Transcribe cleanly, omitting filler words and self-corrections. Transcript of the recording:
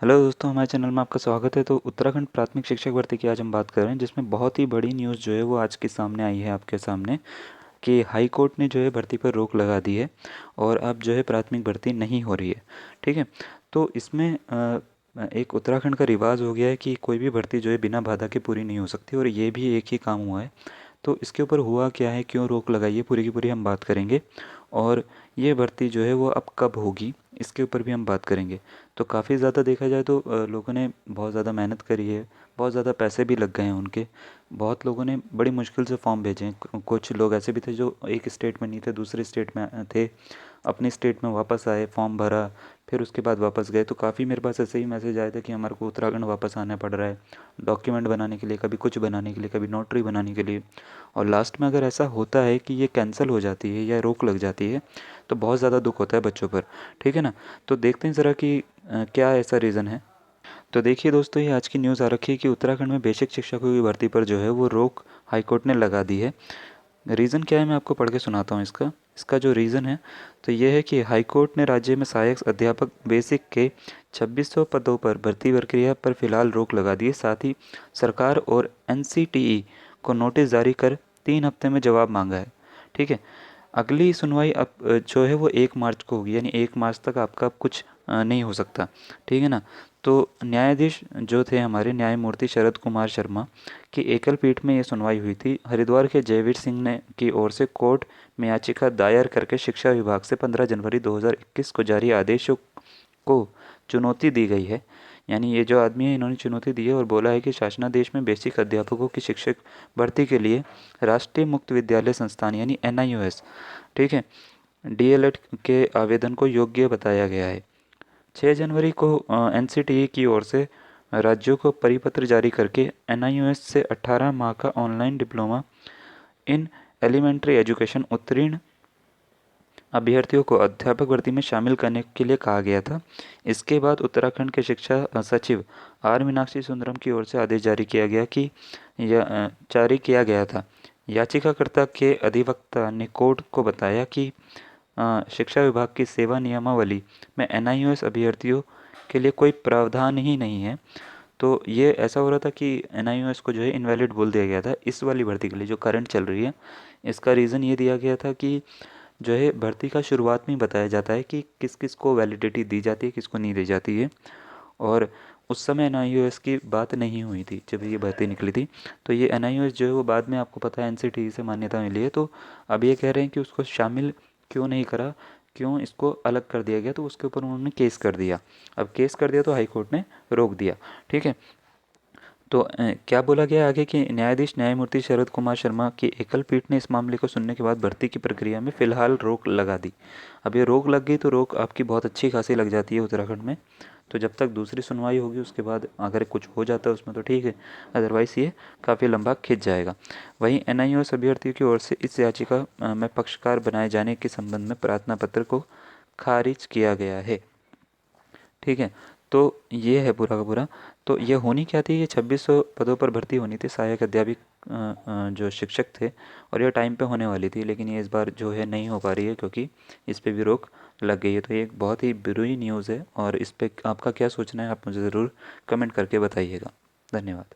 Hello दोस्तों, हमारे channel में आपका स्वागत है। तो उत्तराखंड प्राथमिक शिक्षक भर्ती की आज हम बात कर रहे हैं, जिसमें बहुत ही बड़ी न्यूज़ जो है वो आज के सामने आई है आपके सामने कि हाई कोर्ट ने जो है भर्ती पर रोक लगा दी है और अब जो है प्राथमिक भर्ती नहीं हो रही है। ठीक है। तो इसमें एक उत्तराखंड का रिवाज हो गया है कि कोई भी भर्ती जो है बिना बाधा के पूरी नहीं हो सकती, और ये भी एक ही काम हुआ है। तो इसके ऊपर हुआ क्या है, क्यों रोक लगाई है, पूरी की पूरी हम बात करेंगे। और ये भर्ती जो है वो अब कब होगी, इसके ऊपर भी हम बात करेंगे। तो काफ़ी ज़्यादा देखा जाए तो लोगों ने बहुत ज़्यादा मेहनत करी है, बहुत ज़्यादा पैसे भी लग गए हैं उनके। बहुत लोगों ने बड़ी मुश्किल से फॉर्म भेजे हैं। कुछ लोग ऐसे भी थे जो एक स्टेट में नहीं थे, दूसरे स्टेट में थे, अपनी स्टेट में वापस आए, फॉर्म भरा, फिर उसके बाद वापस गए। तो काफ़ी मेरे पास ऐसे ही मैसेज आए थे कि हमारे को उत्तराखंड वापस आना पड़ रहा है डॉक्यूमेंट बनाने के लिए, कभी कुछ बनाने के लिए, कभी नोटरी बनाने के लिए। और लास्ट में अगर ऐसा होता है कि ये कैंसिल हो जाती है या रोक लग जाती है, तो बहुत ज़्यादा दुख होता है बच्चों पर। ठीक है ना। तो देखते हैं ज़रा कि क्या ऐसा रीज़न है। तो देखिए दोस्तों, ये आज की न्यूज़ आ रखी है कि उत्तराखंड में बेसिक शिक्षकों की भर्ती पर जो है वो रोक हाईकोर्ट ने लगा दी है। रीज़न क्या है, मैं आपको पढ़ के सुनाता हूँ इसका। इसका जो रीज़न है, तो ये है कि हाईकोर्ट ने राज्य में सहायक अध्यापक बेसिक के 2600 पदों पर भर्ती प्रक्रिया पर फिलहाल रोक लगा दी है। साथ ही सरकार और एनसीटीई को नोटिस जारी कर 3 हफ्ते में जवाब मांगा है। ठीक है। अगली सुनवाई अब जो है वो 1 मार्च को होगी, यानी 1 मार्च तक आपका अब कुछ नहीं हो सकता। ठीक है ना। तो न्यायाधीश जो थे हमारे न्यायमूर्ति शरद कुमार शर्मा की एकल पीठ में ये सुनवाई हुई थी। हरिद्वार के जयवीर सिंह ने की ओर से कोर्ट में याचिका दायर करके शिक्षा विभाग से 15 जनवरी 2021 को जारी आदेशों को चुनौती दी गई है। यानी ये जो आदमी है, इन्होंने चुनौती दी है और बोला है कि शासनादेश में बेसिक अध्यापकों की शिक्षक भर्ती के लिए राष्ट्रीय मुक्त विद्यालय संस्थान यानी एनआईओएस, ठीक है, डीएलएड के आवेदन को योग्य बताया गया है। 6 जनवरी को एनसीटीई की ओर से राज्यों को परिपत्र जारी करके एनआईओएस से 18 माह का online diploma in elementary education उत्तीर्ण अभ्यर्थियों को अध्यापक भर्ती में शामिल करने के लिए कहा गया था। इसके बाद उत्तराखंड के शिक्षा सचिव आर मीनाक्षी सुंदरम की ओर से आदेश जारी किया गया था। याचिकाकर्ता के अधिवक्ता ने कोर्ट को बताया कि शिक्षा विभाग की सेवा नियमावली में एनआईओएस अभ्यर्थियों के लिए कोई प्रावधान ही नहीं है। तो ये ऐसा हो रहा था कि एनआईओएस को जो है इनवैलिड बोल दिया गया था इस वाली भर्ती के लिए जो करंट चल रही है। इसका रीज़न ये दिया गया था कि जो है भर्ती का शुरुआत में ही बताया जाता है कि किस किस को वैलिडिटी दी जाती है, किसको नहीं दी जाती है। और उस समय एनआईओएस की बात नहीं हुई थी जब ये भर्ती निकली थी। तो ये एनआईओएस जो है वो बाद में आपको पता है एनसीटीई से मान्यता मिली है। तो अब ये कह रहे हैं कि उसको शामिल क्यों नहीं करा, क्यों इसको अलग कर दिया गया। तो उसके ऊपर उन्होंने केस कर दिया। अब केस कर दिया तो हाई कोर्ट ने रोक दिया। ठीक है। तो क्या बोला गया आगे कि न्यायाधीश न्यायमूर्ति शरद कुमार शर्मा की एकल पीठ ने इस मामले को सुनने के बाद भर्ती की प्रक्रिया में फ़िलहाल रोक लगा दी। अब ये रोक लग गई तो रोक आपकी बहुत अच्छी खासी लग जाती है उत्तराखंड में। तो जब तक दूसरी सुनवाई होगी उसके बाद अगर कुछ हो जाता है उसमें तो ठीक है, अदरवाइज़ ये काफ़ी लंबा खिंच जाएगा। वहीं एनआईओएस अभ्यर्थियों की ओर से इस याचिका में पक्षकार बनाए जाने के संबंध में प्रार्थना पत्र को खारिज किया गया है। ठीक है। तो ये है पूरा का पूरा। तो ये होनी क्या थी, ये 2600 पदों पर भर्ती होनी थी सहायक अध्यापक जो शिक्षक थे, और ये टाइम पे होने वाली थी, लेकिन ये इस बार जो है नहीं हो पा रही है क्योंकि इस पे भी रोक लग गई है। तो ये एक बहुत ही बुरी न्यूज़ है और इस पे आपका क्या सोचना है आप मुझे ज़रूर कमेंट करके बताइएगा। धन्यवाद।